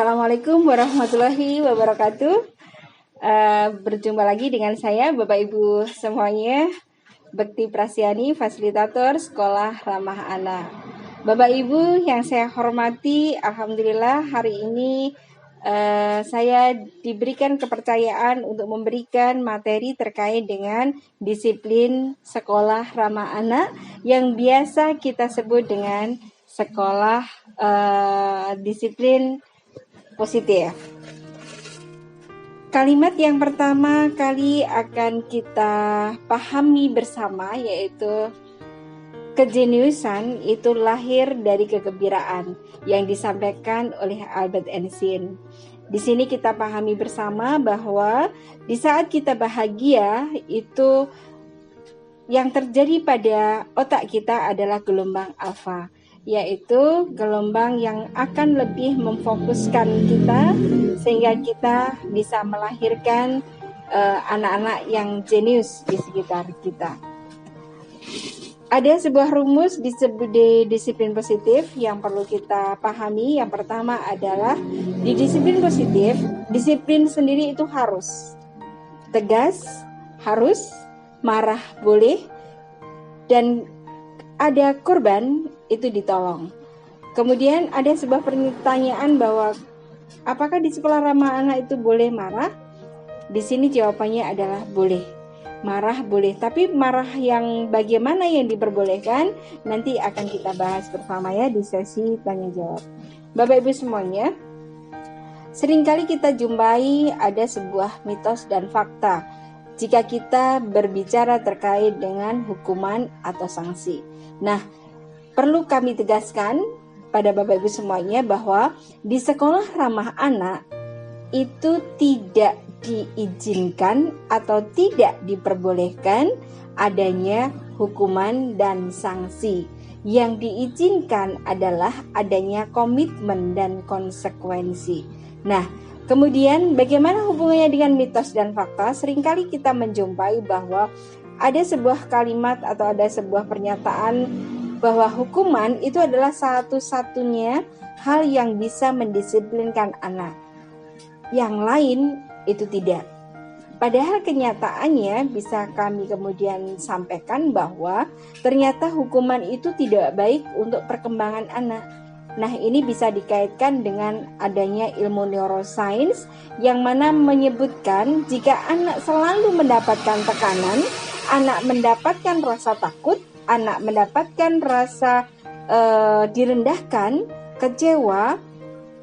Assalamualaikum warahmatullahi wabarakatuh. Berjumpa lagi dengan saya, Bapak Ibu semuanya, Bekti Prasyani, Fasilitator Sekolah Ramah Anak. Bapak Ibu yang saya hormati, Alhamdulillah hari ini saya diberikan kepercayaan untuk memberikan materi terkait dengan disiplin sekolah ramah anak yang biasa kita sebut dengan sekolah disiplin positif. Kalimat yang pertama kali akan kita pahami bersama yaitu kejeniusan itu lahir dari kegembiraan yang disampaikan oleh Albert Einstein. Di sini kita pahami bersama bahwa di saat kita bahagia itu yang terjadi pada otak kita adalah gelombang alfa, yaitu gelombang yang akan lebih memfokuskan kita sehingga kita bisa melahirkan anak-anak yang jenius di sekitar kita. Ada sebuah rumus di disiplin positif yang perlu kita pahami. Yang pertama adalah di disiplin positif, disiplin sendiri itu harus tegas, harus marah boleh, dan ada korban itu ditolong. Kemudian ada sebuah pertanyaan bahwa apakah di sekolah ramah anak itu boleh marah? Di sini jawabannya adalah boleh. Marah boleh, tapi marah yang bagaimana yang diperbolehkan nanti akan kita bahas bersama ya di sesi tanya jawab. Bapak Ibu semuanya, seringkali kita jumpai ada sebuah mitos dan fakta jika kita berbicara terkait dengan hukuman atau sanksi. Nah, perlu kami tegaskan pada Bapak Ibu semuanya bahwa di sekolah ramah anak itu tidak diizinkan atau tidak diperbolehkan adanya hukuman dan sanksi. Yang diizinkan adalah adanya komitmen dan konsekuensi. Nah, kemudian bagaimana hubungannya dengan mitos dan fakta? Seringkali kita menjumpai bahwa ada sebuah kalimat atau ada sebuah pernyataan bahwa hukuman itu adalah satu-satunya hal yang bisa mendisiplinkan anak. Yang lain itu tidak. Padahal kenyataannya bisa kami kemudian sampaikan bahwa ternyata hukuman itu tidak baik untuk perkembangan anak. Nah, ini bisa dikaitkan dengan adanya ilmu neuroscience yang mana menyebutkan jika anak selalu mendapatkan tekanan, anak mendapatkan rasa takut, anak mendapatkan rasa direndahkan, kecewa,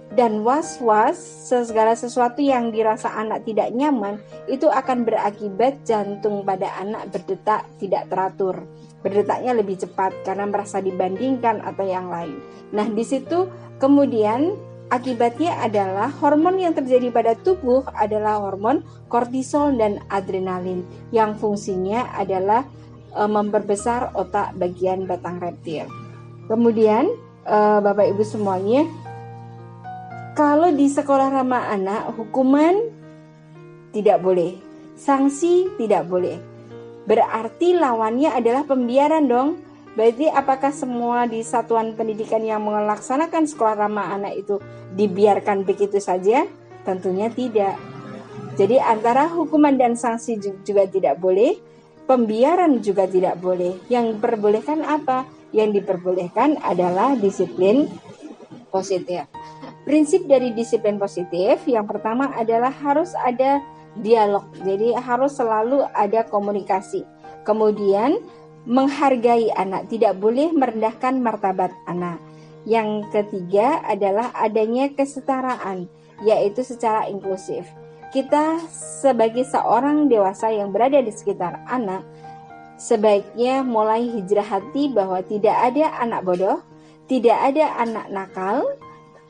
dan was-was, segala sesuatu yang dirasa anak tidak nyaman, itu akan berakibat jantung pada anak berdetak tidak teratur. Berdetaknya lebih cepat karena merasa dibandingkan atau yang lain. Nah, di situ kemudian akibatnya adalah hormon yang terjadi pada tubuh adalah hormon kortisol dan adrenalin yang fungsinya adalah memperbesar otak bagian batang reptil. Kemudian Bapak Ibu semuanya, kalau di sekolah ramah anak hukuman tidak boleh, sanksi tidak boleh. Berarti lawannya adalah pembiaran dong. Berarti apakah semua di satuan pendidikan yang melaksanakan sekolah ramah anak itu dibiarkan begitu saja? Tentunya tidak. Jadi antara hukuman dan sanksi juga tidak boleh, pembiaran juga tidak boleh. Yang diperbolehkan apa? Yang diperbolehkan adalah disiplin positif. Prinsip dari disiplin positif yang pertama adalah harus ada dialog. Jadi harus selalu ada komunikasi. Kemudian menghargai anak, tidak boleh merendahkan martabat anak. Yang ketiga adalah adanya kesetaraan, yaitu secara inklusif. Kita sebagai seorang dewasa yang berada di sekitar anak, sebaiknya mulai hijrah hati bahwa tidak ada anak bodoh, tidak ada anak nakal,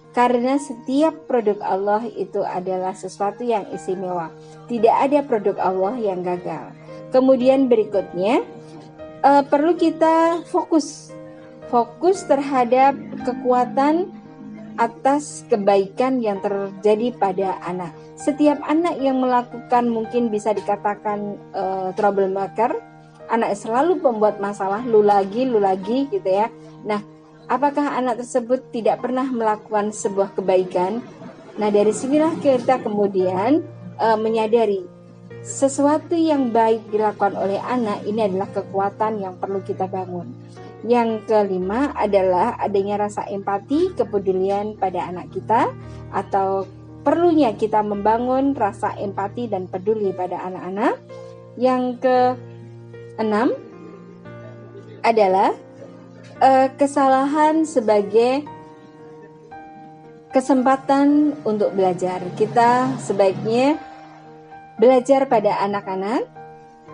karena setiap produk Allah itu adalah sesuatu yang istimewa. Tidak ada produk Allah yang gagal. Kemudian berikutnya perlu kita fokus terhadap kekuatan atas kebaikan yang terjadi pada anak. Setiap anak yang melakukan mungkin bisa dikatakan troublemaker, anak selalu membuat masalah, lu lagi gitu ya. Nah, apakah anak tersebut tidak pernah melakukan sebuah kebaikan? Nah, dari sinilah kita kemudian menyadari sesuatu yang baik dilakukan oleh anak ini adalah kekuatan yang perlu kita bangun. Yang kelima adalah adanya rasa empati, kepedulian pada anak kita, atau perlunya kita membangun rasa empati dan peduli pada anak-anak. Yang keenam adalah kesalahan sebagai kesempatan untuk belajar. Kita sebaiknya belajar pada anak-anak.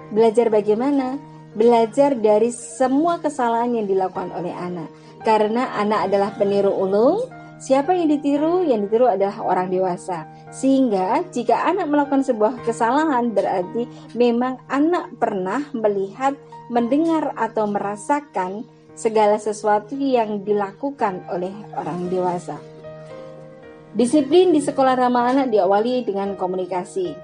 Belajar bagaimana? Belajar dari semua kesalahan yang dilakukan oleh anak. Karena anak adalah peniru ulung. Siapa yang ditiru? Yang ditiru adalah orang dewasa. Sehingga jika anak melakukan sebuah kesalahan, berarti memang anak pernah melihat, mendengar atau merasakan segala sesuatu yang dilakukan oleh orang dewasa. Disiplin di sekolah ramah anak diawali dengan komunikasi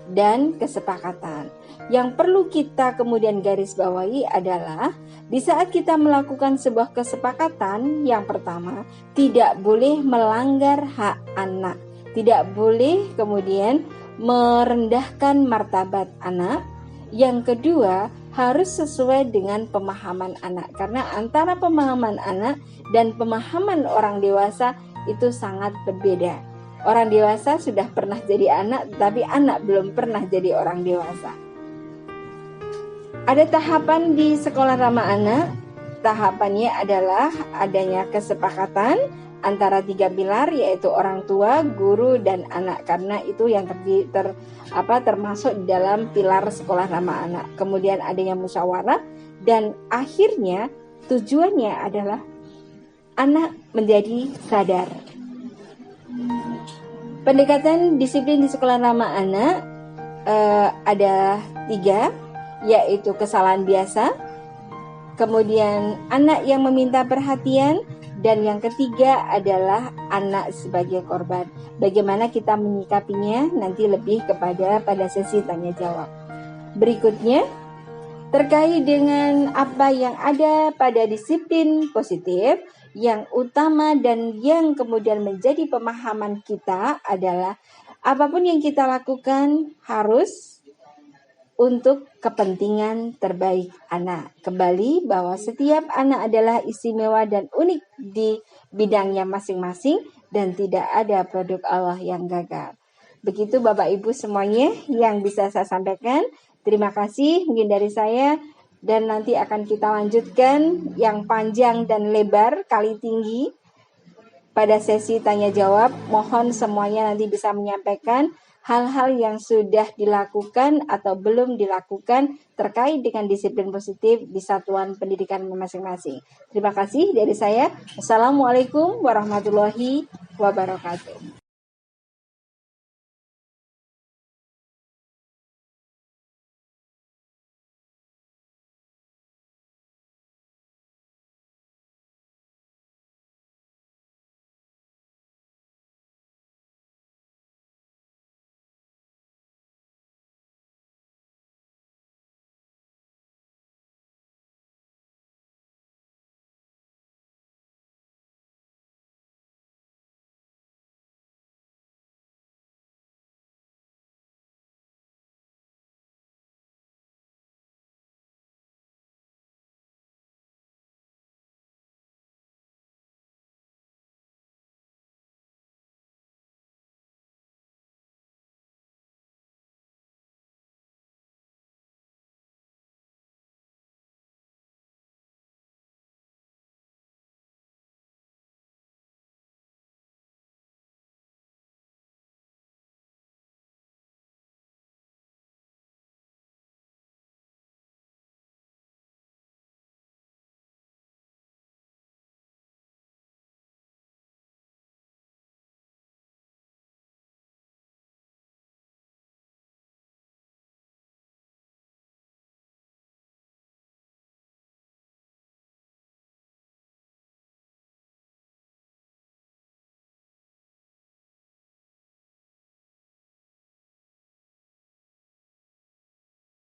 dan kesepakatan. Yang perlu kita kemudian garis bawahi adalah di saat kita melakukan sebuah kesepakatan, yang pertama, tidak boleh melanggar hak anak, tidak boleh kemudian merendahkan martabat anak. Yang kedua, harus sesuai dengan pemahaman anak, karena antara pemahaman anak dan pemahaman orang dewasa itu sangat berbeda. Orang dewasa sudah pernah jadi anak, tapi anak belum pernah jadi orang dewasa. Ada tahapan di sekolah ramah anak. Tahapannya adalah adanya kesepakatan antara 3 pilar, yaitu orang tua, guru, dan anak, karena itu yang termasuk di dalam pilar sekolah ramah anak. Kemudian adanya musyawarah, dan akhirnya tujuannya adalah anak menjadi sadar. Pendekatan disiplin di sekolah ramah anak ada 3, yaitu kesalahan biasa, kemudian anak yang meminta perhatian, dan yang ketiga adalah anak sebagai korban. Bagaimana kita menyikapinya nanti lebih pada sesi tanya jawab. Berikutnya, terkait dengan apa yang ada pada disiplin positif, yang utama dan yang kemudian menjadi pemahaman kita adalah apapun yang kita lakukan harus untuk kepentingan terbaik anak. Kembali bahwa setiap anak adalah istimewa dan unik di bidangnya masing-masing dan tidak ada produk Allah yang gagal. Begitu Bapak Ibu semuanya yang bisa saya sampaikan. Terima kasih mungkin dari saya, dan nanti akan kita lanjutkan yang panjang dan lebar kali tinggi pada sesi tanya jawab. Mohon semuanya nanti bisa menyampaikan hal-hal yang sudah dilakukan atau belum dilakukan terkait dengan disiplin positif di satuan pendidikan masing-masing. Terima kasih dari saya. Assalamualaikum warahmatullahi wabarakatuh.